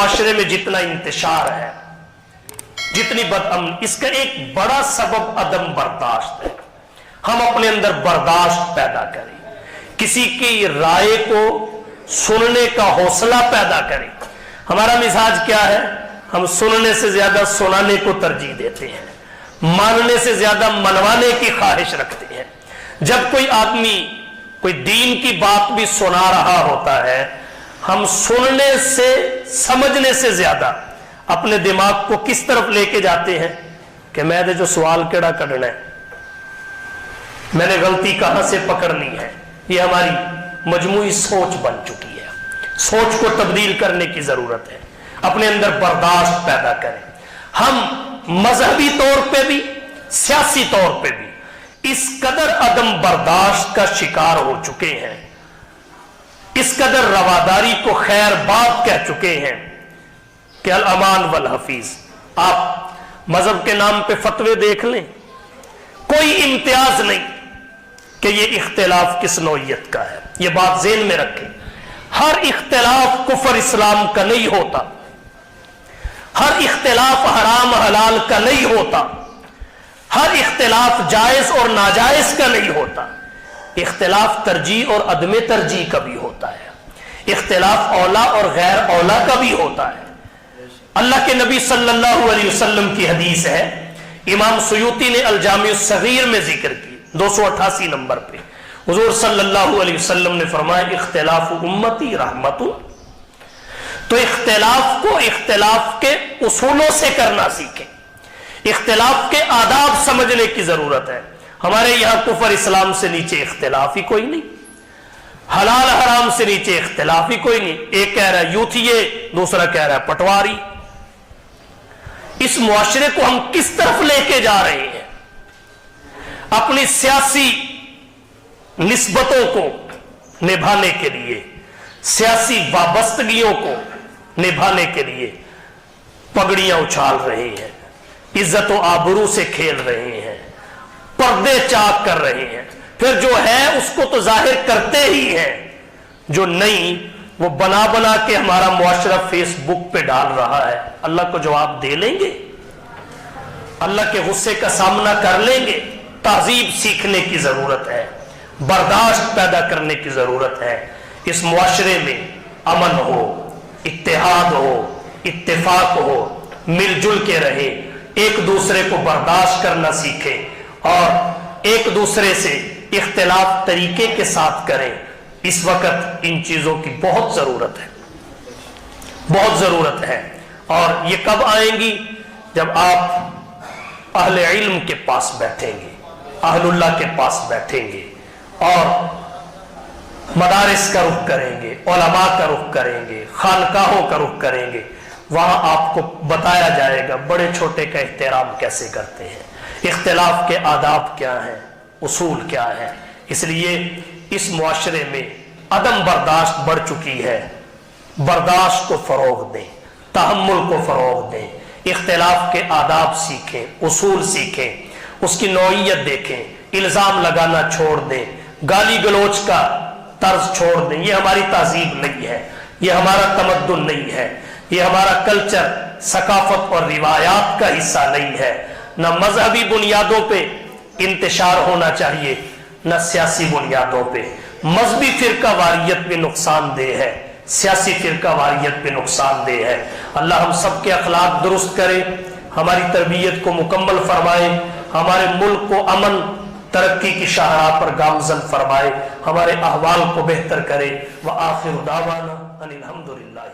मुआशरे में जितना इंतशार है, जितनी बदअमन, इसका एक बड़ा सबब अदम बर्दाश्त है। हम अपने अंदर बर्दाश्त पैदा करें, किसी की राय को सुनने का हौसला पैदा करें। हमारा मिजाज क्या है? हम सुनने से ज्यादा सुनाने को तरजीह देते हैं, मानने से ज्यादा मनवाने की ख्वाहिश रखते हैं। जब कोई आदमी कोई दीन की बात भी सुना रहा होता है, हम सुनने से समझने से ज्यादा अपने दिमाग को किस तरफ लेके जाते हैं कि मैं जो सवाल केड़ा करना है, मैंने गलती कहां से पकड़नी है। ये हमारी मजमूई सोच बन चुकी है। सोच को तब्दील करने की जरूरत है। अपने अंदर बर्दाश्त पैदा करें। हम मजहबी तौर पे भी, सियासी तौर पे भी इस कदर अदम बर्दाश्त का शिकार हो चुके हैं, इस कदर रवादारी को खैर बात कह चुके हैं कि अल अमान वल हफीज। आप मजहब के नाम पे फतवे देख लें, कोई इम्तियाज नहीं कि ये इख्तिलाफ किस नौइयत का है। ये बात ज़हन में रखें। हर इख्तिलाफ कुफर इस्लाम का नहीं होता, हर इख्तिलाफ हराम हलाल का नहीं होता, हर इख्तिलाफ जायज और नाजायज का नहीं होता। इख्तिलाफ तरजीह और अदम तरजीह का भी होता है। इख्तिलाफ औला और गैर औला का भी होता है। अल्लाह के नबी सल्लल्लाहु अलैहि वसल्लम की हदीस है, इमाम सुयूती ने अल जामी सगीर में जिक्र की 288 नंबर पे। हुजूर सल्लल्लाहु अलैहि वसल्लम ने फरमाया, इख्तिलाफ उम्मती रहमतुन। तो इख्तिलाफ को इख्तिलाफ के उसूलों से करना सीखें, इख्तिलाफ के आदाब समझने की जरूरत है। हमारे यहां कुफर इस्लाम से नीचे इख्तिलाफ ही कोई नहीं, हलाल हराम से नीचे इख्तिलाफ ही कोई नहीं। एक कह रहा है यूथिये, दूसरा कह रहा है पटवारी। इस मुआशरे को हम किस तरफ लेके जा रहे हैं? अपनी सियासी निस्बतों को निभाने के लिए, सियासी वाबस्तगियों को निभाने के लिए पगड़ियां उछाल रहे हैं, इज्जत व आबरू से खेल रहे हैं, पर्दे चाक कर रहे हैं। फिर जो है उसको तो जाहिर करते ही हैं, जो नहीं वो बना बना के हमारा मुआशरा फेसबुक पे डाल रहा है। अल्लाह को जवाब दे लेंगे? अल्लाह के गुस्से का सामना कर लेंगे? तहजीब सीखने की जरूरत है, बर्दाश्त पैदा करने की जरूरत है। इस मुआशरे में अमन हो, इत्तेहाद हो, इत्तेफाक हो, मिलजुल के रहे, एक दूसरे को बर्दाश्त करना सीखे और एक दूसरे से इख्तिलाफ तरीके के साथ करें। इस वक्त इन चीजों की बहुत जरूरत है, बहुत जरूरत है। और ये कब आएंगी? जब आप अहले इल्म के पास बैठेंगे, अहलुल्लाह के पास बैठेंगे और मदारिस का रुख करेंगे, उलमा का रुख करेंगे, खानकाहों का रुख करेंगे। वहां आपको बताया जाएगा बड़े छोटे का एहतराम कैसे करते हैं, इख्तिलाफ के आदाब क्या हैं, उसूल क्या है। इसलिए इस मुआशरे में अदम बर्दाश्त बढ़ चुकी है। बर्दाश्त को फरोग दें, तहम्मुल को फरोग दें, इख्तिलाफ के आदाब सीखें, उसूल सीखें, उसकी नौइयत देखें, इल्जाम लगाना छोड़ दें, गाली गलोच का तर्ज छोड़ दें। ये हमारी तहजीब नहीं है, ये हमारा तमद्दुन नहीं है, ये हमारा कल्चर, सकाफत और रिवायात का हिस्सा नहीं है। न मजहबी बुनियादों पे इंतशार होना चाहिए, न सियासी बुनियादों पे। मजहबी फिरका वारियत भी नुकसानदेह है, सियासी फिरका वारियत भी नुकसानदेह है। अल्लाह हम सब के अखलाक दुरुस्त करे, हमारी तरबियत को मुकम्मल फरमाए, हमारे मुल्क को अमन तरक्की की शाहराह पर गामजन फरमाए, हमारे अहवाल को बेहतर करे। व आखिर दावाना अनिल हम्दुलिल्लाह।